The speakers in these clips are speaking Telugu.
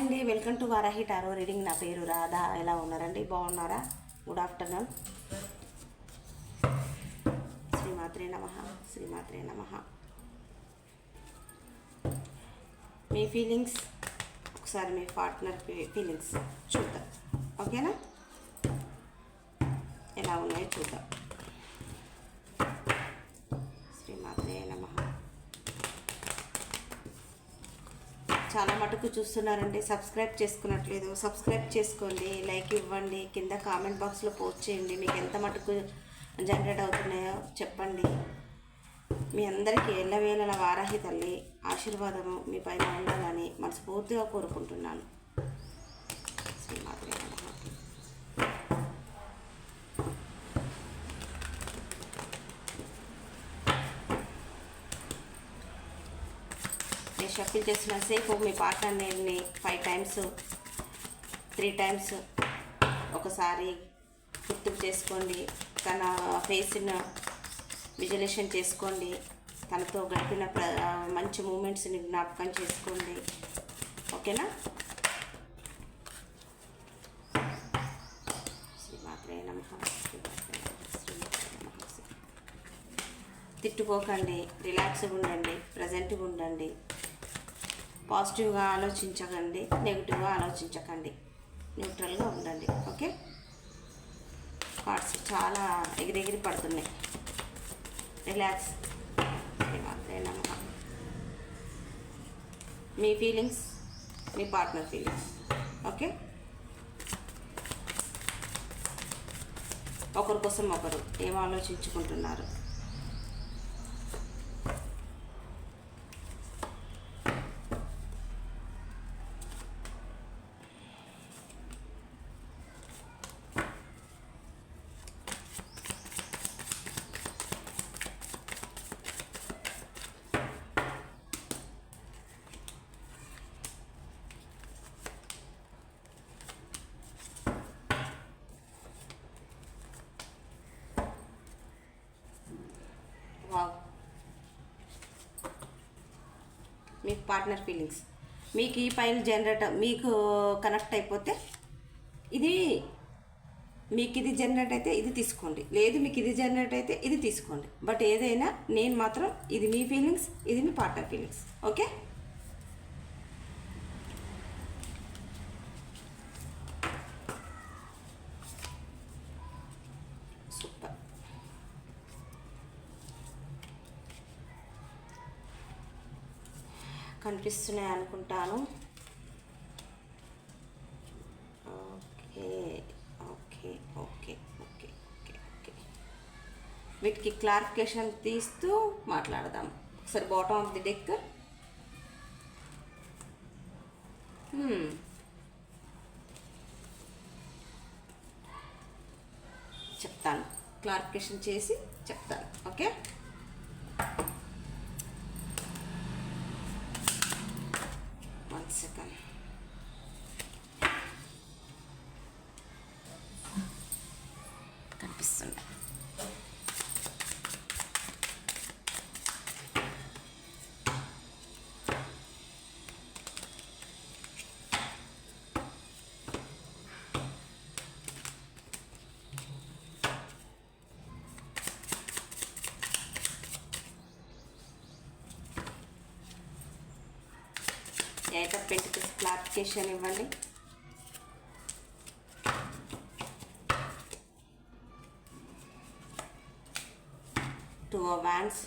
అండి, welcome to Varahi tarot reading. నా పేరు రాధా. ఎలా ఉన్నారండి? బాగున్నారా? Good afternoon. శ్రీమాత్రే నమః. శ్రీమాత్రే నమః. మీ ఫీలింగ్స్ ఒకసారి మీ పార్ట్నర్ ఫీలింగ్స్ చూద్దాం. ఓకేనా? ఎలా ఉన్నాయో చూద్దాం. శ్రీమాత్రే నమః. చాలా మటుకు చూస్తున్నారండి, సబ్స్క్రైబ్ చేసుకున్నట్లేదు. సబ్స్క్రైబ్ చేసుకోండి, లైక్ ఇవ్వండి, కింద కామెంట్ బాక్స్లో పోస్ట్ చేయండి. మీకు ఎంత మటుకు జనరేట్ అవుతున్నాయో చెప్పండి. మీ అందరికీ ఎల్లవేళల వారాహి తల్లి ఆశీర్వాదము మీ పైన ఉండాలని మనస్ఫూర్తిగా కోరుకుంటున్నాను. శ్రీమాత్రే నమః. నేను షఫిల్ చేసిన సేపు మీ పార్ట్నర్ని 5 times 3 times ఒకసారి గుర్తుకు చేసుకోండి. తన ఫేస్ను విజువలైజేషన్ చేసుకోండి. తనతో గడిపిన మంచి మూమెంట్స్ని జ్ఞాపకం చేసుకోండి. ఓకేనా? శ్రీమాత్రే నమః. తిట్టుకోకండి, రిలాక్స్గా ఉండండి, ప్రజెంట్గా ఉండండి. పాజిటివ్గా ఆలోచించకండి, నెగిటివ్గా ఆలోచించకండి, న్యూట్రల్గా ఉండండి. ఓకే? కార్డ్స్ చాలా ఎగిరెగిరి పడుతున్నాయి. రిలాక్స్. శ్రీమాత్రే నమః. మీ ఫీలింగ్స్, మీ పార్ట్నర్ ఫీలింగ్స్. ఓకే? ఒకరి కోసం ఒకరు ఏం ఆలోచించుకుంటున్నారు? వావ్. మీ పార్ట్నర్ ఫీలింగ్స్ మీకు ఈ పైన జనరేట్ మీకు కనెక్ట్ అయిపోతే ఇది మీకు ఇది జనరేట్ అయితే ఇది తీసుకోండి, లేదు మీకు ఇది జనరేట్ అయితే ఇది తీసుకోండి. బట్ ఏదైనా నేను మాత్రం ఇది మీ ఫీలింగ్స్, ఇది మీ పార్ట్నర్ ఫీలింగ్స్. ఓకే? సూపర్. కనిపిస్తున్నాయి అనుకుంటాను. Okay okay okay okay okay okay. వీటికి క్లారిఫికేషన్ తీస్తూ మాట్లాడదాం. ఒకసారి బాటమ్ ఆఫ్ ది డెక్. చెప్తాను, క్లారిఫికేషన్ చేసి చెప్తాను. ఓకే? సెకండ్. కనిపిస్తుంది. ఎయిట్ ఆఫ్ పెంటికల్స్ క్లారిఫికేషన్ ఇవ్వండి. Two of wands,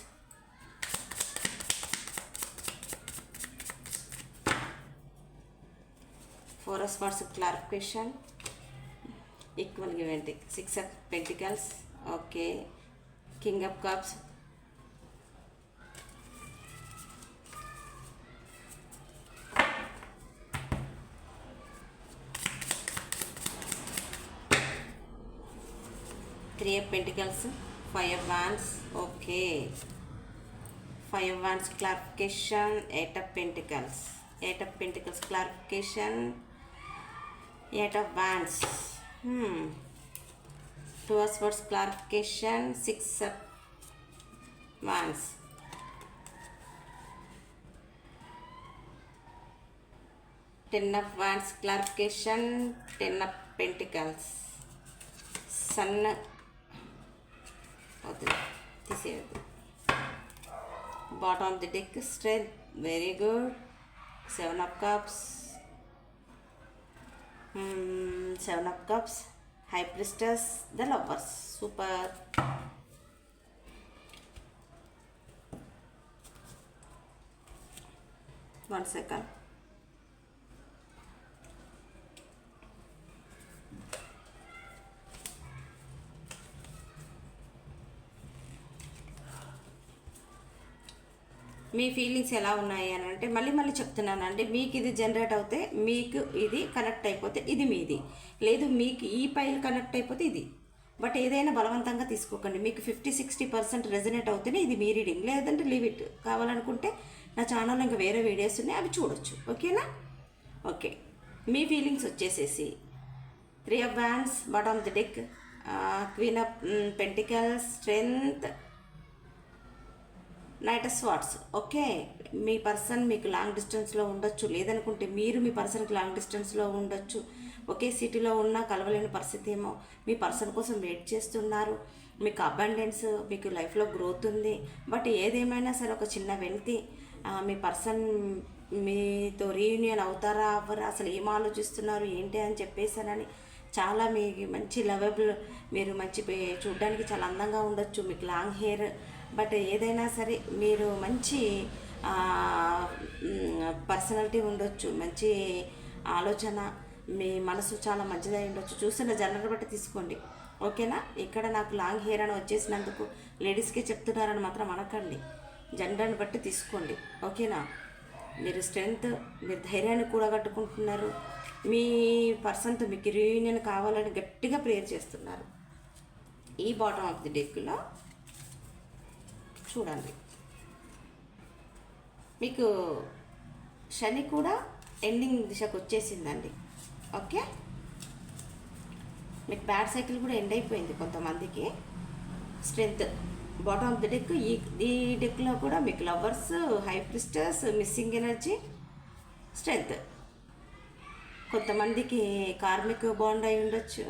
four of swords clarification, equal ఇవ్వండి. Six of pentacles. Okay. King of cups, three of pentacles, five of wands. Okay. Five of wands clarification, eight of pentacles, eight of pentacles clarification, eight of wands, two of swords clarification, six of wands, ten of wands clarification, ten of pentacles, sun వద్దు తీసేయద్దు, bottom of the deck strength, very good, seven of cups, seven of cups, high priestess, the lovers, super. One second. మీ ఫీలింగ్స్ ఎలా ఉన్నాయి అని అంటే మళ్ళీ చెప్తున్నానండి, మీకు ఇది జనరేట్ అవుతే మీకు ఇది కనెక్ట్ అయిపోతే ఇది మీది, లేదు మీకు ఈ పైల్ కనెక్ట్ అయిపోతే ఇది. బట్ ఏదైనా బలవంతంగా తీసుకోకండి. మీకు 50-60% రెజనేట్ అవుతేనే ఇది మీ రీడింగ్, లేదంటే లీవ్ ఇట్. కావాలనుకుంటే నా ఛానల్లో ఇంకా వేరే వీడియోస్ ఉన్నాయి, అవి చూడొచ్చు. ఓకేనా? ఓకే. మీ ఫీలింగ్స్ వచ్చేసేసి 3 of wands, bottom of the deck, queen of pentacles, strength, knight of swords. Okay. Me person మీకు లాంగ్ డిస్టెన్స్లో ఉండొచ్చు, లేదనుకుంటే మీరు మీ పర్సన్కి లాంగ్ డిస్టెన్స్లో ఉండొచ్చు. ఒకే సిటీలో ఉన్నా కలవలేని పరిస్థితి ఏమో. మీ పర్సన్ కోసం వెయిట్ చేస్తున్నారు. మీకు అబండెన్స్, మీకు లైఫ్లో గ్రోత్ ఉంది. బట్ ఏదేమైనా సరే ఒక చిన్న వెళ్తి మీ పర్సన్ మీతో రీయూనియన్ అవుతారా అవ్వరా, అసలు ఏం ఆలోచిస్తున్నారు ఏంటి అని చెప్పేసానని చాలా మీ మంచి లవబుల్, మీరు మంచి చూడడానికి చాలా అందంగా ఉండొచ్చు, మీకు లాంగ్ హెయిర్. బట్ ఏదైనా సరే మీరు మంచి పర్సనాలిటీ ఉండొచ్చు, మంచి ఆలోచన, మీ మనసు చాలా మంచిదై ఉండొచ్చు. చూస్తున్న జనరల్ బట్టి తీసుకోండి. ఓకేనా? ఇక్కడ నాకు లాంగ్ హెయిర్ అని వచ్చేసినందుకు లేడీస్కే చెప్తున్నారని మాత్రం అనకండి, జెండర్ని బట్టి తీసుకోండి. ఓకేనా? మీరు స్ట్రెంగ్త్, మీరు ధైర్యాన్ని కూడగట్టుకుంటున్నారు. మీ పర్సన్తో మీకు రీయూనియన్ కావాలని గట్టిగా ప్రేయర్ చేస్తున్నారు. ఈ బాటమ్ ఆఫ్ ది డెక్లో చూడండి, మీకు శని కూడా ఎండింగ్ దిశకు వచ్చేసిందండి. ఓకే. మీకు బ్యాడ్ సైకిల్ కూడా ఎండ్ అయిపోయింది కొంతమందికి. Strength, bottom of the deck. ఈ డెక్లో కూడా మీకు lovers, high priestess, missing energy, strength. కొంతమందికి కార్మిక్ బాండ్ అయి ఉండొచ్చు,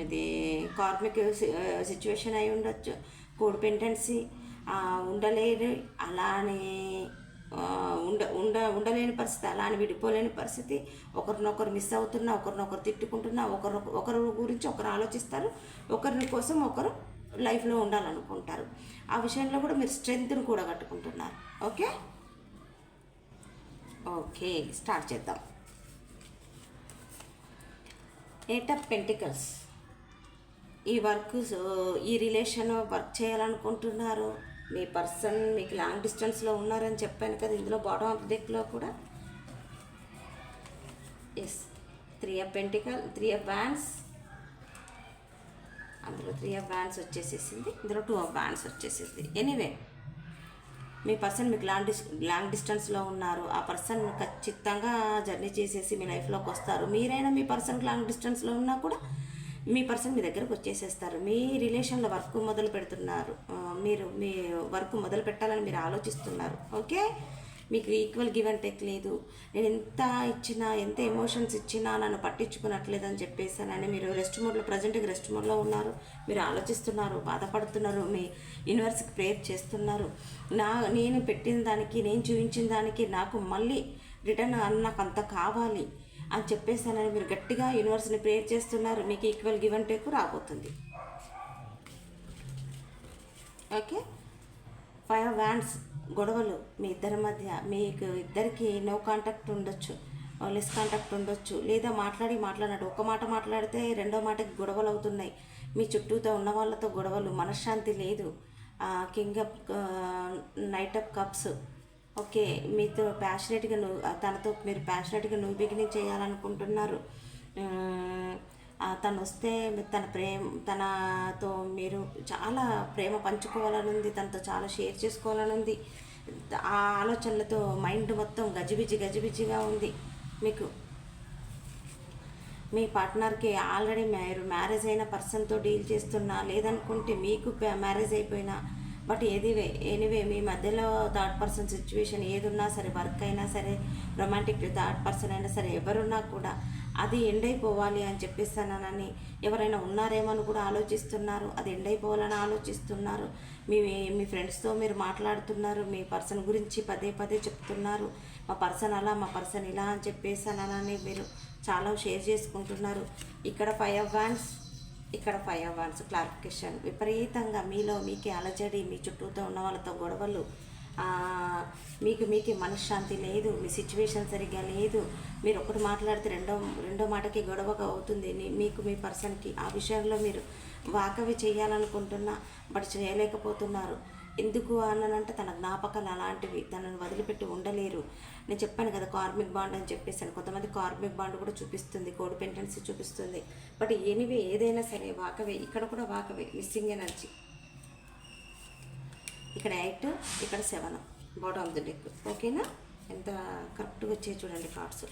ఇది కార్మిక్ సిచ్యువేషన్ అయి ఉండొచ్చు, కోడిపెంటెన్సీ, ఉండలేని అలానే ఉండలేని పరిస్థితి, అలానే విడిపోలేని పరిస్థితి, ఒకరినొకరు మిస్ అవుతున్నా, ఒకరినొకరు తిట్టుకుంటున్నా, ఒకరి గురించి ఒకరు ఆలోచిస్తారు, ఒకరి కోసం ఒకరు లైఫ్లో ఉండాలనుకుంటారు. ఆ విషయంలో కూడా మీరు స్ట్రెంగ్త్ని కూడా కట్టుకుంటున్నారు. ఓకే. ఓకే, స్టార్ట్ చేద్దాం. 8 ఆఫ్ పెంటికల్స్. ఈ ఈ రిలేషన్ వర్క్ చేయాలనుకుంటున్నారు. మీ పర్సన్ మీకు లాంగ్ డిస్టెన్స్లో ఉన్నారని చెప్పాను కదా. ఇందులో బాటమ్ ఆఫ్ డెక్లో కూడా ఎస్ 3 ఆఫ్ పెంటికల్, 3 ఆఫ్ వ్యాండ్స్. అందులో 3 ఆఫ్ వ్యాండ్స్ వచ్చేసేసింది, ఇందులో 2 ఆఫ్ వ్యాండ్స్ వచ్చేసింది. ఎనీవే, మీ పర్సన్ మీకు లాంగ్ డిస్టెన్స్లో ఉన్నారు. ఆ పర్సన్ ఖచ్చితంగా జర్నీ చేసేసి మీ లైఫ్లోకి వస్తారు. మీరైనా మీ పర్సన్కి లాంగ్ డిస్టెన్స్లో ఉన్నా కూడా మీ పర్సన్ మీ దగ్గరకు వచ్చేసేస్తారు. మీ రిలేషన్లో వర్క్ మొదలు పెడుతున్నారు, మీరు మీ వర్క్ మొదలు పెట్టాలని మీరు ఆలోచిస్తున్నారు. ఓకే. మీకు ఈక్వల్ గివ్ అండ్ టేక్ లేదు. నేను ఎంత ఇచ్చినా, ఎంత ఎమోషన్స్ ఇచ్చినా నన్ను పట్టించుకున్నట్లేదని చెప్పేసానని మీరు ప్రజెంట్గా రెస్ట్ మోడ్లో ఉన్నారు. మీరు ఆలోచిస్తున్నారు, బాధపడుతున్నారు, మీ యూనివర్స్కి ప్రేయర్ చేస్తున్నారు. నేను పెట్టిన దానికి, నేను చూపించిన దానికి నాకు మళ్ళీ రిటర్న్ నాకు అంత కావాలి అని చెప్పేసానని మీరు గట్టిగా యూనివర్స్ని ప్రేయర్ చేస్తున్నారు. మీకు ఈక్వల్ గివ్ అండ్ టేక్ రాబోతుంది. ఓకే. 5 of wands. గొడవలు మీ ఇద్దరి మధ్య, మీకు ఇద్దరికి నో కాంటాక్ట్ ఉండొచ్చు, లెస్ కాంటాక్ట్ ఉండొచ్చు, లేదా మాట్లాడినట్టు ఒక మాట మాట్లాడితే రెండో మాటకి గొడవలు అవుతున్నాయి. మీ చుట్టూతో ఉన్న వాళ్ళతో గొడవలు, మనశ్శాంతి లేదు. King of knight of cups. Okay. మీతో ప్యాషనేట్గా తనతో మీరు ప్యాషనేట్గా బిగినింగ్ చేయాలనుకుంటున్నారు. తను వస్తే తనతో మీరు చాలా ప్రేమ పంచుకోవాలని ఉంది, తనతో చాలా షేర్ చేసుకోవాలని ఉంది. ఆ ఆలోచనలతో మైండ్ మొత్తం గజిబిజిగా ఉంది. మీకు మీ పార్ట్నర్కి ఆల్రెడీ మీరు మ్యారేజ్ అయిన పర్సన్తో డీల్ చేస్తున్నా, లేదనుకుంటే మీకు మ్యారేజ్ అయిపోయినా బట్ ఎనీవే మీ మధ్యలో థర్డ్ పర్సన్ సిచ్యువేషన్ ఏది ఉన్నా సరే, వర్క్ అయినా సరే, రొమాంటిక్ థర్డ్ పర్సన్ అయినా సరే, ఎవరున్నా కూడా అది ఎండ్ అయిపోవాలి అని చెప్పేస్తానని ఎవరైనా ఉన్నారేమో అని కూడా ఆలోచిస్తున్నారు. అది ఎండ్ అయిపోవాలని ఆలోచిస్తున్నారు. మీ ఫ్రెండ్స్తో మీరు మాట్లాడుతున్నారు, మీ పర్సన్ గురించి పదే పదే చెప్తున్నారు. మా పర్సన్ అలా, మా పర్సన్ ఇలా అని చెప్పేసానని మీరు చాలా షేర్ చేసుకుంటున్నారు. ఇక్కడ 5 ఆఫ్ వాండ్స్, ఇక్కడ 5 ఆఫ్ వాండ్స్ క్లారిఫికేషన్. విపరీతంగా మీలో మీకే అలజడి, మీ చుట్టూతో ఉన్న వాళ్ళతో గొడవలు, మీకే మనశ్శాంతి లేదు, మీ సిచ్యువేషన్ సరిగ్గా లేదు. మీరు ఒకటి మాట్లాడితే రెండో మాటకి గొడవగా అవుతుంది మీకు మీ పర్సన్కి. ఆ విషయంలో మీరు వాకవి చేయాలనుకుంటున్నా బట్ చేయలేకపోతున్నారు. ఎందుకు అన్నానంటే తన జ్ఞాపకాలు అలాంటివి, తనను వదిలిపెట్టి ఉండలేరు. నేను చెప్పాను కదా కార్మిక్ బాండ్ అని చెప్పేసాను. కొంతమంది కార్మిక్ బాండ్ కూడా చూపిస్తుంది, కోడ్ పెంటెన్సీ చూపిస్తుంది. బట్ ఎనీవే ఏదైనా సరే వాకవే. ఇక్కడ కూడా వాకవే, మిస్సింగ్ ఎనర్జీ. ఇక్కడ 8, ఇక్కడ 7 బాటమ్ ఆఫ్ ది డెక్. ఓకేనా? ఎంత కరెక్ట్గా వచ్చాయి చూడండి కార్డ్స్.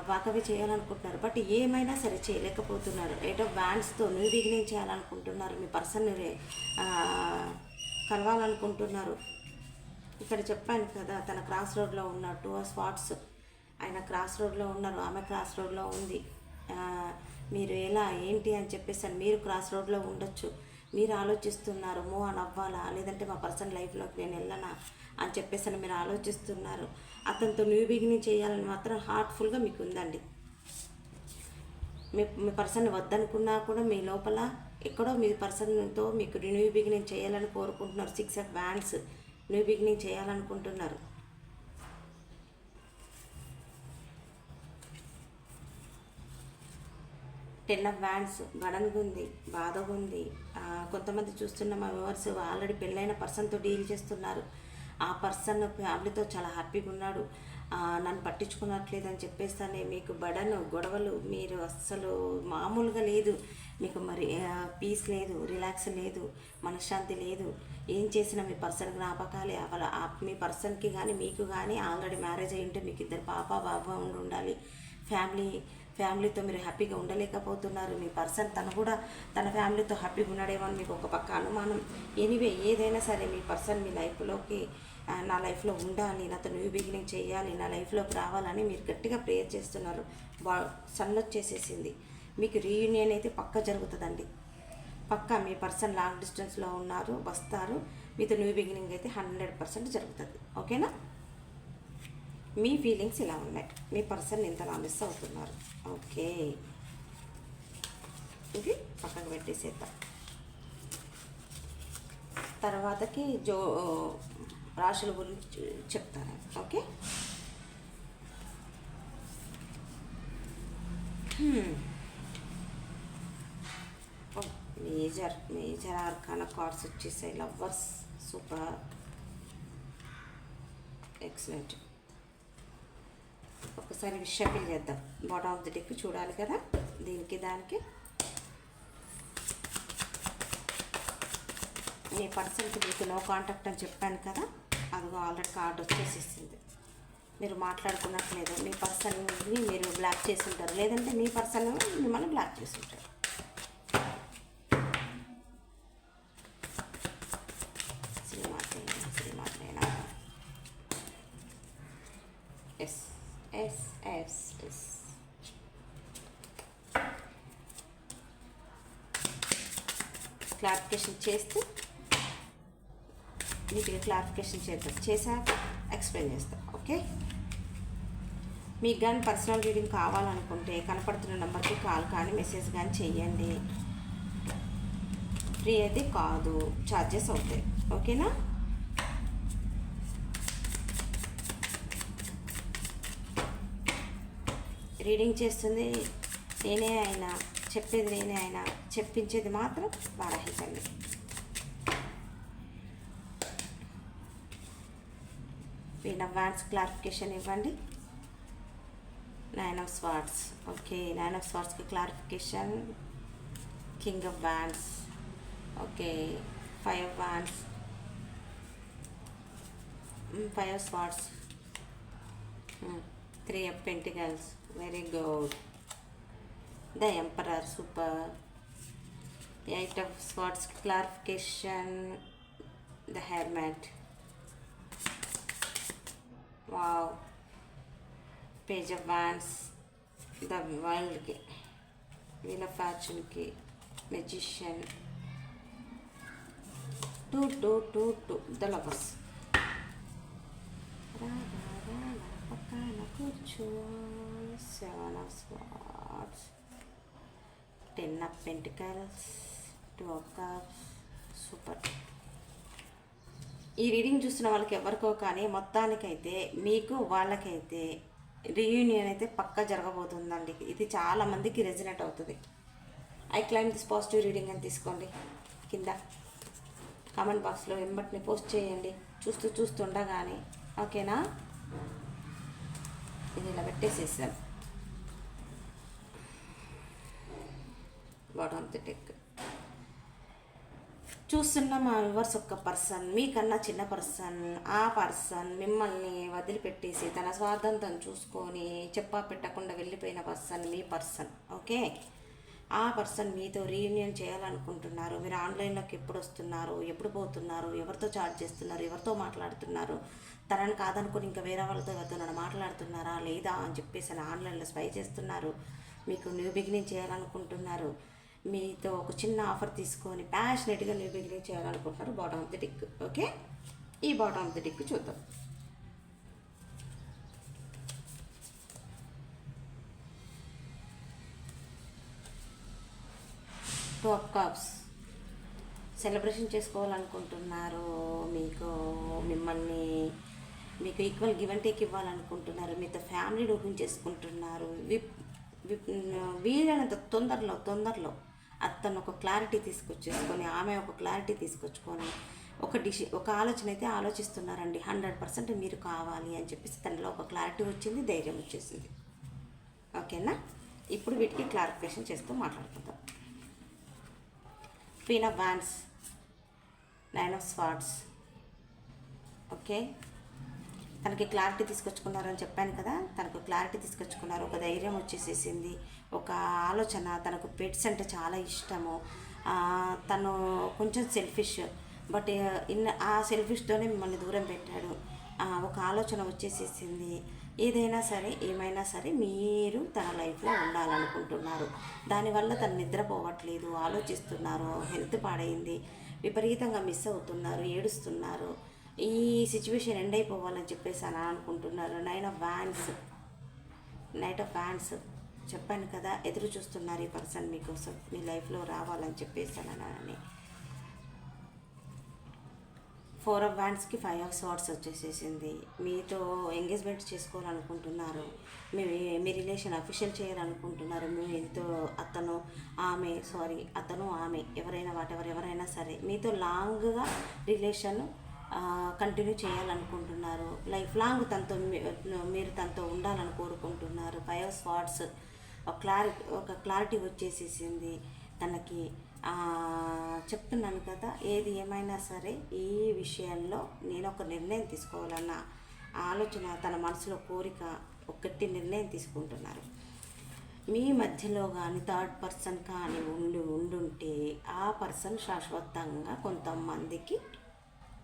వాకవి చేయాలనుకుంటున్నారు బట్ ఏమైనా సరే చేయలేకపోతున్నారు. 8 ఆఫ్ వ్యాండ్స్తో న్యూ బిగినింగ్ చేయాలనుకుంటున్నారు. మీ పర్సన్ కలవాలనుకుంటున్నారు. ఇక్కడ చెప్పాను కదా తన క్రాస్ రోడ్లో ఉన్న 2 ఆఫ్ స్పాట్స్. ఆయన క్రాస్ రోడ్లో ఉన్నారు, ఆమె క్రాస్ రోడ్లో ఉంది. మీరు ఎలా ఏంటి అని చెప్పేసి మీరు క్రాస్ రోడ్లో ఉండొచ్చు. మీరు ఆలోచిస్తున్నారు మూవ్ ఆన్ అవ్వాలా, లేదంటే మా పర్సన్ లైఫ్లోకి నేను వెళ్ళనా అని చెప్పేసి మీరు ఆలోచిస్తున్నారు. అతనితో న్యూ బిగినింగ్ చేయాలని మాత్రం హార్ట్ఫుల్గా మీకు ఉందండి. మీ పర్సన్ వద్దనుకున్నా కూడా మీ లోపల ఎక్కడో మీ పర్సన్తో మీకు న్యూ బిగినింగ్ చేయాలని కోరుకుంటున్నారు. 6 ఆఫ్ వ్యాండ్స్ న్యూ బిగినింగ్ చేయాలనుకుంటున్నారు. 10 ఆఫ్ వ్యాండ్స్ బడన్గా ఉంది, బాధగా ఉంది. కొంతమంది చూస్తున్న మా వ్యూవర్స్ ఆల్రెడీ పెళ్ళైన పర్సన్తో డీల్ చేస్తున్నారు. ఆ పర్సన్ ఫ్యామిలీతో చాలా హ్యాపీగా ఉన్నాడు. నన్ను పట్టించుకున్నట్లేదని చెప్పేస్తానే మీకు బడన్ గొడవలు, మీరు అస్సలు మామూలుగా లేదు. మీకు మరి పీస్ లేదు, రిలాక్స్ లేదు, మనశ్శాంతి లేదు. ఏం చేసినా మీ పర్సన్ జ్ఞాపకాలే. మీ పర్సన్కి కానీ మీకు కానీ ఆల్రెడీ మ్యారేజ్ అయ్యి ఉంటే మీకు 2 బాబా ఉండాలి. ఫ్యామిలీతో మీరు హ్యాపీగా ఉండలేకపోతున్నారు. మీ పర్సన్ తను కూడా తన ఫ్యామిలీతో హ్యాపీగా ఉన్నాడేమో అని మీకు ఒక పక్క అనుమానం. ఎనీవే ఏదైనా సరే మీ పర్సన్ మీ లైఫ్లోకి నా లైఫ్లో ఉండాలి, నాతో న్యూ బిగినింగ్ చేయాలి, నా లైఫ్లోకి రావాలని మీరు గట్టిగా ప్రేయర్ చేస్తున్నారు. సన్ వచ్చేసేసింది. మీకు రీయూనియన్ అయితే పక్క జరుగుతుందండి. పక్కా మీ పర్సన్ లాంగ్ డిస్టెన్స్లో ఉన్నారు, వస్తారు. మీతో న్యూ బిగినింగ్ అయితే 100% జరుగుతుంది. ఓకేనా? మీ ఫీలింగ్స్ ఇలా ఉన్నాయి. మీ పర్సన్ ఇంతలా మిస్ అవుతున్నారు. ఓకే, ఇది పక్కకు పెట్టేసేద్దాం. తర్వాతకి రాశుల గురించి చెప్తాను. ఓకే, మేజర్ ఆర్కానా కార్డ్స్ వచ్చేసాయి. Lovers, super, excellent. ఒకసారి షఫిల్ చేద్దాం. బాటమ్ ఆఫ్ ది డెక్ చూడాలి కదా, దీనికి దానికి. మీ పర్సన్కి మీకు నో కాంటాక్ట్ అని చెప్పాను కదా, అదిగో ఆల్రెడీ కార్డు వచ్చేసేసింది. మీరు మాట్లాడుకున్నట్లేదు. మీ పర్సన్ని మీరు బ్లాక్ చేసి ఉంటారు, లేదంటే మీ పర్సన్ మిమ్మల్ని బ్లాక్ చేసి ఉంటారు. శ్రీమాత్రేనా? ఎస్. క్లారిఫికేషన్ చేస్తే మీకు క్లారిఫికేషన్ చేశాక ఎక్స్ప్లెయిన్ చేస్తాం. ఓకే, మీకు కానీ పర్సనల్ రీడింగ్ కావాలనుకుంటే కనపడుతున్న నెంబర్కి కాల్ కానీ మెసేజ్ కానీ చెయ్యండి. ఫ్రీ అయితే కాదు, ఛార్జెస్ అవుతాయి. ఓకేనా? రీడింగ్ చేస్తుంది నేనే అయినా, చెప్పేది నేనే అయినా, చెప్పించేది మాత్రం వారాహి తల్లి. క్వీన్ ఆఫ్ వాండ్స్ క్లారిఫికేషన్ ఇవ్వండి. 9 ఆఫ్ స్వార్డ్స్. ఓకే, 9 ఆఫ్ స్వార్డ్స్కి clarification. King of wands. Okay, 5 of wands, 5 of swords, 3 of pentacles. Very good. The emperor, super. Eight of Swords clarification, the Hermit. Wow. Page of Wands, the World Key, Wheel of Fortune Key, Magician. Two, the Lovers. Seven of Swords, Ten of Pentacles, Two of Cups. Super. ఈ రీడింగ్ చూస్తున్న వాళ్ళకి ఎవరికో కానీ మొత్తానికైతే మీకు వాళ్ళకైతే రీయూనియన్ అయితే పక్కా జరగబోతుందండి. ఇది చాలామందికి రెజినేట్ అవుతుంది. I claim this positive reading అని తీసుకోండి. కింద కామెంట్ బాక్స్లో వెంబటిని పోస్ట్ చేయండి చూస్తుండగానే. ఓకేనా? ఇది ఇలా పెట్టేసేసాను. Bottom of the deck. చూస్తున్న మా వ్యూవర్స్ ఒక్క పర్సన్, మీకన్నా చిన్న పర్సన్, ఆ పర్సన్ మిమ్మల్ని వదిలిపెట్టేసి తన స్వార్థం తను చూసుకొని చెప్పా పెట్టకుండా వెళ్ళిపోయిన పర్సన్ మీ పర్సన్. ఓకే, ఆ పర్సన్ మీతో రీయూనియన్ చేయాలనుకుంటున్నారు. మీరు ఆన్లైన్లోకి ఎప్పుడు వస్తున్నారు, ఎప్పుడు పోతున్నారు, ఎవరితో చాట్ చేస్తున్నారు, ఎవరితో మాట్లాడుతున్నారు, తనని కాదనుకుని ఇంకా వేరే వాళ్ళతో ఎవరితో మాట్లాడుతున్నారా లేదా అని చెప్పేసి ఆన్లైన్లో స్పై చేస్తున్నారు. మీకు న్యూ బిగినింగ్ చేయాలనుకుంటున్నారు. మీతో ఒక చిన్న ఆఫర్ తీసుకొని ప్యాషనెట్గా న్యూ బిగినింగ్ చేయాలనుకుంటున్నారు. Bottom of the deck. Okay, ఈ బాటమ్ ఆఫ్ ది డిక్ చూద్దాం. Two of cups. సెలబ్రేషన్ చేసుకోవాలనుకుంటున్నారు. మీకు ఈక్వల్ గివ్ అండ్ టేక్ ఇవ్వాలనుకుంటున్నారు. మీతో ఫ్యామిలీని ఓపెన్ చేసుకుంటున్నారు. వీలైనంత తొందరలో అతను ఒక క్లారిటీ తీసుకొచ్చేసుకొని, ఆమె ఒక క్లారిటీ తీసుకొచ్చుకొని ఒక ఆలోచన అయితే ఆలోచిస్తున్నారండి. 100% మీరు కావాలి అని చెప్పేసి తనలో ఒక క్లారిటీ వచ్చింది, ధైర్యం వచ్చేసింది. ఓకేనా? ఇప్పుడు వీటికి క్లారిఫికేషన్ చేస్తూ మాట్లాడుకుందాం. Queen of wands, nine of swords. Okay, తనకి క్లారిటీ తీసుకొచ్చుకున్నారని చెప్పాను కదా. తనకు క్లారిటీ తీసుకొచ్చుకున్నారు. ఒక ధైర్యం వచ్చేసేసింది. ఒక ఆలోచన, తనకు పెట్స్ అంటే చాలా ఇష్టము. తను కొంచెం సెల్ఫిష్, బట్ ఆ సెల్ఫిష్తోనే మిమ్మల్ని దూరం పెట్టాడు. ఒక ఆలోచన వచ్చేసేసింది. ఏదైనా సరే ఏమైనా సరే మీరు తన లైఫ్లో ఉండాలనుకుంటున్నారు. దానివల్ల తను నిద్రపోవట్లేదు, ఆలోచిస్తున్నారు, హెల్త్ పాడైంది, విపరీతంగా మిస్ అవుతున్నారు, ఏడుస్తున్నారు. ఈ సిచ్యువేషన్ ఎండ్ అయిపోవాలని చెప్పేసి అని అనుకుంటున్నారు. నైట్ ఆఫ్ వ్యాండ్స్ చెప్పాను కదా, ఎదురు చూస్తున్నారు ఈ పర్సన్ మీకోసం, మీ లైఫ్లో రావాలని చెప్పేసి అని. ఫోర్ ఆఫ్ వ్యాండ్స్కి ఫైవ్ ఆఫ్ స్వార్డ్స్ వచ్చేసేసింది. మీతో ఎంగేజ్మెంట్ చేసుకోవాలనుకుంటున్నారు. మీ రిలేషన్ అఫీషియల్ చేయాలనుకుంటున్నారు. మీతో అతను ఆమె ఎవరైనా సరే మీతో లాంగ్గా రిలేషన్ కంటిన్యూ చేయాలనుకుంటున్నారు. లైఫ్ లాంగ్ మీరు తనతో ఉండాలని కోరుకుంటున్నారు. ఫైవ్ ఆఫ్ స్వార్డ్స్ ఒక క్లారిటీ వచ్చేసేసింది తనకి. చెప్తున్నాను కదా, ఏది ఏమైనా సరే ఈ విషయంలో నేను ఒక నిర్ణయం తీసుకోవాలన్న ఆలోచన, తన మనసులో కోరిక, ఒక గట్టి నిర్ణయం తీసుకుంటున్నారు. మీ మధ్యలో కానీ థర్డ్ పర్సన్ కానీ ఉండుంటే ఆ పర్సన్ శాశ్వతంగా కొంతమందికి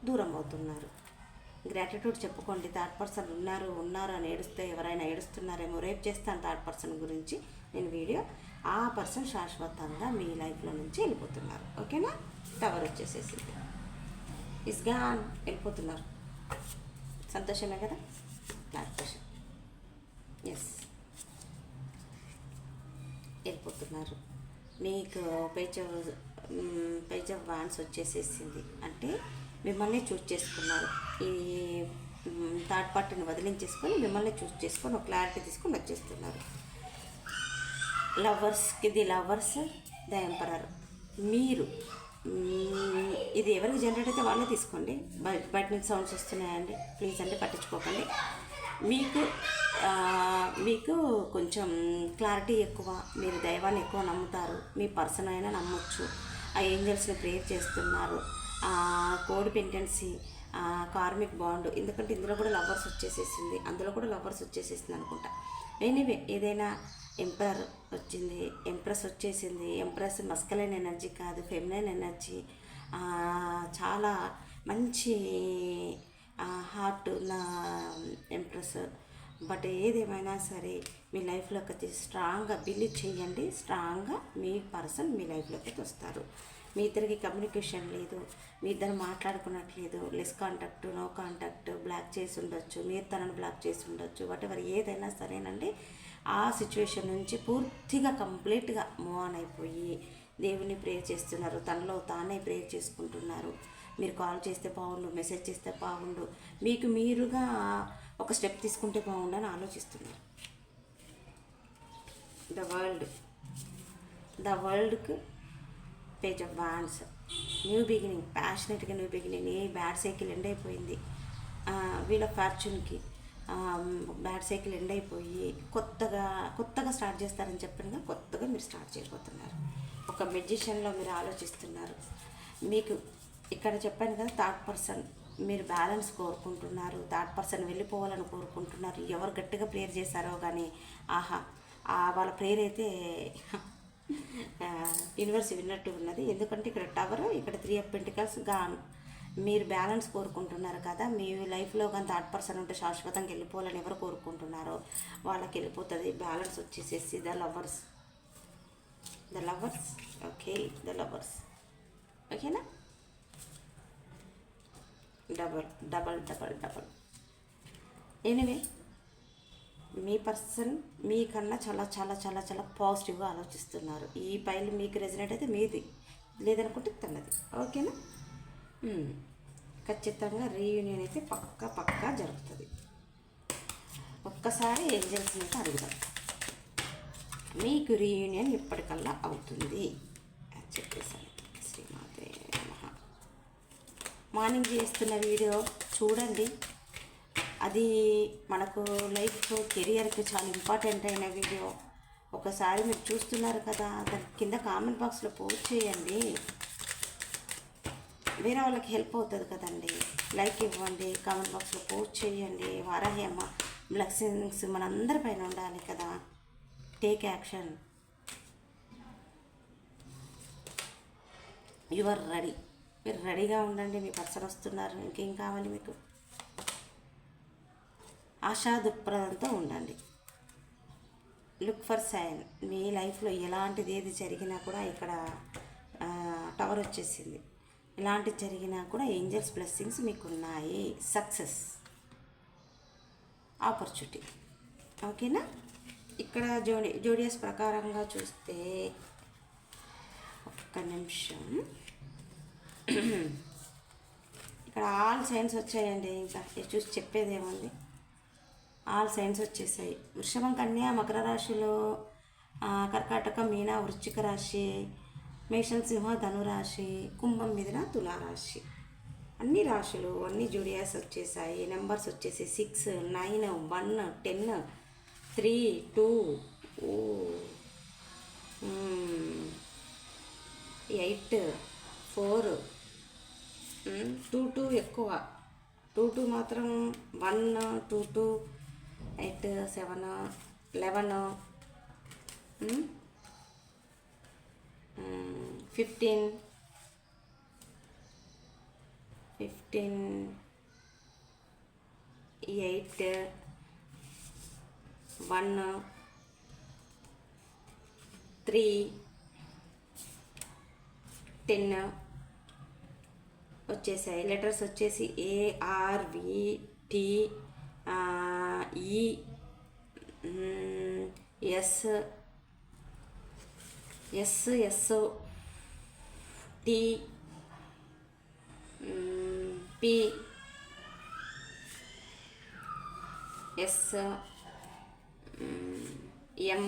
దూరం అవుతున్నారు. గ్రాటిట్యూడ్ చెప్పుకోండి. థర్డ్ పర్సన్ ఉన్నారు అని ఎవరైనా ఏడుస్తున్నారేమో. రేపు చేస్తాను థర్డ్ పర్సన్ గురించి నేను వీడియో. ఆ పర్సన్ శాశ్వతంగా మీ లైఫ్లో నుంచి వెళ్ళిపోతున్నారు. ఓకేనా? టవర్ వచ్చేసేసింది. ఇస్గాన్ వెళ్ళిపోతున్నారు. సంతోషమే కదా? క్లారిఫికేషన్. ఎస్, వెళ్ళిపోతున్నారు. మీకు పేజ్ ఆఫ్ వాండ్స్ వచ్చేసేసింది. అంటే మిమ్మల్ని చూస్ చేసుకున్నారు. ఈ థర్డ్ పార్టీని వదిలించేసుకొని మిమ్మల్ని చూస్ చేసుకొని ఒక క్లారిటీ తీసుకొని వచ్చేస్తున్నారు. లవర్స్కి లవర్స్, ద ఎంపరర్. మీరు ఇది ఎవరికి జనరేట్ అయితే వాళ్ళే తీసుకోండి. బయట నుంచి సౌండ్స్ వస్తున్నాయండి, ప్లీజ్ అండి పట్టించుకోకండి. మీకు కొంచెం క్లారిటీ ఎక్కువ, మీరు దైవాన్ని ఎక్కువ నమ్ముతారు. మీ పర్సన్ అయినా నమ్మొచ్చు. ఆ ఏంజల్స్ని ప్రేయర్ చేస్తున్నారు. Codependency, karmic bond. ఎందుకంటే ఇందులో కూడా లవర్స్ వచ్చేసేసింది, అందులో కూడా లవర్స్ వచ్చేసేసింది అనుకుంటా. ఎనీవే ఏదైనా ఎంపరర్ వచ్చింది, ఎంప్రెస్ వచ్చేసింది. ఎంప్రెస్ మస్కలైన్ ఎనర్జీ కాదు, ఫెమినైన్ ఎనర్జీ. చాలా మంచి హార్ట్ ఉన్న ఎంప్రెస్. బట్ ఏదేమైనా సరే మీ లైఫ్లోకి వచ్చి స్ట్రాంగ్గా బిలీవ్ చేయండి. స్ట్రాంగ్గా మీ పర్సన్ మీ లైఫ్లోకి వస్తారు. మీ ఇద్దరికి కమ్యూనికేషన్ లేదు, మీ ఇద్దరు మాట్లాడుకున్నట్లేదు, less contact, no contact, block చేసి ఉండొచ్చు, మీరు తనను బ్లాక్ చేసి ఉండొచ్చు. వాటెవర్ ఏదైనా సరేనండి, ఆ సిచ్యువేషన్ నుంచి పూర్తిగా కంప్లీట్గా మూవ్ ఆన్ అయిపోయి దేవుని ప్రేయర్ చేస్తున్నారు, తనలో తానే ప్రేయర్ చేసుకుంటున్నారు. మీరు కాల్ చేస్తే బాగుండు, మెసేజ్ చేస్తే బాగుండు, మీకు మీరుగా ఒక స్టెప్ తీసుకుంటే బాగుండు అని ఆలోచిస్తున్నారు. ద వరల్డ్కి page of wands, new beginning, ప్యాషనెట్గా new beginning. A bad cycle end అయిపోయింది, వీళ్ళ ఫార్చ్యూన్కి బ్యాడ్ సైకిల్ ఎండ్ అయిపోయి కొత్తగా స్టార్ట్ చేస్తారని చెప్పినగా కొత్తగా మీరు స్టార్ట్ చేయబోతున్నారు. ఒక మెజిషియన్లో మీరు ఆలోచిస్తున్నారు. మీకు ఇక్కడ చెప్పాను కదా, థర్డ్ పర్సన్ మీరు బ్యాలెన్స్ కోరుకుంటున్నారు, థర్డ్ పర్సన్ వెళ్ళిపోవాలని కోరుకుంటున్నారు. ఎవరు గట్టిగా ప్రేయర్ చేశారో కానీ ఆహా వాళ్ళ ప్రేయర్ అయితే యూనివర్స్ విన్నట్టు ఉన్నది. ఎందుకంటే ఇక్కడ టవర్, ఇక్కడ 3 of Pentacles గాన్. మీరు బ్యాలెన్స్ కోరుకుంటున్నారు కదా, మీ లైఫ్లో కానీ థర్డ్ పర్సన్ ఉంటే శాశ్వతంగా వెళ్ళిపోవాలని ఎవరు కోరుకుంటున్నారో వాళ్ళకి వెళ్ళిపోతుంది. బ్యాలెన్స్ వచ్చేసేసి the lovers. Okay, the lovers. ఓకేనా? డబల్. ఎనివే మీ పర్సన్ మీకన్నా చాలా చాలా చాలా చాలా పాజిటివ్గా ఆలోచిస్తున్నారు. ఈ పైలు మీకు రెజనేట్ అయితే మీది, లేదనుకుంటే తనది. ఓకేనా? ఖచ్చితంగా రీయూనియన్ అయితే పక్కా జరుగుతుంది. ఒక్కసారి ఏంజల్స్ని అయితే అడుగుదాం, మీకు రీయూనియన్ ఎప్పటికల్లా అవుతుంది అని చెప్పేసాను. శ్రీమాతే నమః. మార్నింగ్ చేస్తున్న వీడియో చూడండి, అది మనకు లైఫ్ కెరియర్కి చాలా ఇంపార్టెంట్ అయిన వీడియో. ఒకసారి మీరు చూస్తున్నారు కదా, దాని కింద కామెంట్ బాక్స్లో పోస్ట్ చేయండి, వేరే వాళ్ళకి హెల్ప్ అవుతుంది కదండి. లైక్ ఇవ్వండి, కామెంట్ బాక్స్లో పోస్ట్ చేయండి. వారాహి అమ్మ బ్లెస్సింగ్స్ మనందరి పైన ఉండాలి కదా. Take action. You are ready. మీరు రెడీగా ఉండండి, మీ పర్సన్ వస్తున్నారు. ఇంకేం కావాలి మీకు? ఆశా దృక్పథంతో ఉండండి. Look for sign. మీ లైఫ్లో ఎలాంటిది ఏది జరిగినా కూడా ఇక్కడ టవర్ వచ్చేసింది. ఇలాంటిది జరిగినా కూడా ఏంజల్స్ బ్లెస్సింగ్స్ మీకు ఉన్నాయి. Success, opportunity. ఓకేనా? ఇక్కడ జోడియస్ ప్రకారంగా చూస్తే ఒక్క నిమిషం, ఇక్కడ ఆల్ సైన్స్ వచ్చాయండి. ఇంకా చూసి చెప్పేది ఏముంది, ఆల్ సైన్స్ వచ్చేసాయి. వృషభం, కన్యా, మకర రాశిలో, కర్కాటక, మీన, వృశ్చిక రాశి, మేషం, సింహ, ధనురాశి, కుంభం, మిథున, తులారాశి. అన్ని రాశులు, అన్ని జోడియాస్ వచ్చేసాయి. నెంబర్స్ వచ్చేసి 6, 9, 1, 10, 3, 2, 8, 4, 2 ఎక్కువ. 2 మాత్రం 1, 2, 8, 7, 11, 15, 8, 1, 3, 10 వచ్చేసాయి. లెటర్స్ వచ్చేసి ARVT, ST, P, S, M,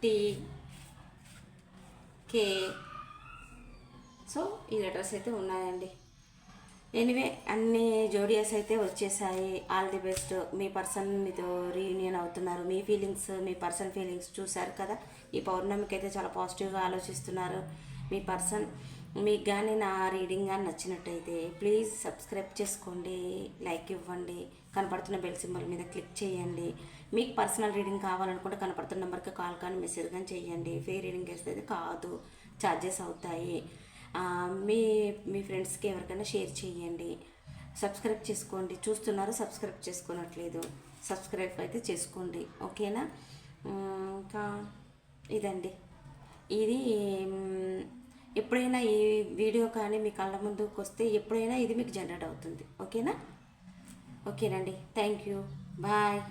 T, K. So ఈ లెటర్స్ అయితే ఉన్నాయండి. ఎనివే అన్ని జోడియాస్ అయితే వచ్చేసాయి. All the best. Me person మీతో రీయూనియన్ అవుతున్నారు. మీ ఫీలింగ్స్, మీ పర్సన్ ఫీలింగ్స్ చూశారు కదా. ఈ పౌర్ణమికి అయితే చాలా పాజిటివ్గా ఆలోచిస్తున్నారు. మీ పర్సన్ మీకు కానీ నా రీడింగ్ కానీ నచ్చినట్టయితే ప్లీజ్ సబ్స్క్రైబ్ చేసుకోండి, లైక్ ఇవ్వండి, కనపడుతున్న బెల్ సింబల్ మీద క్లిక్ చేయండి. మీకు పర్సనల్ రీడింగ్ కావాలనుకుంటే కనపడుతున్న నెంబర్కి కాల్ కానీ మెసేజ్ కానీ చేయండి. ఫ్రీ రీడింగ్ వేస్తే కాదు, ఛార్జెస్ అవుతాయి. మీ మీ ఫ్రెండ్స్కి ఎవరికైనా షేర్ చేయండి. సబ్స్క్రైబ్ చేసుకోండి. చూస్తున్నారు, సబ్స్క్రైబ్ చేసుకోనట్లేదు. సబ్స్క్రైబ్ అయితే చేసుకోండి, ఓకేనా? ఇంకా ఇదండి, ఇది ఎప్పుడైనా ఈ వీడియో కానీ మీ కళ్ళ ముందుకు వస్తే ఎప్పుడైనా ఇది మీకు జనరేట్ అవుతుంది, ఓకేనా? ఓకేనండి, థ్యాంక్ యూ, బాయ్.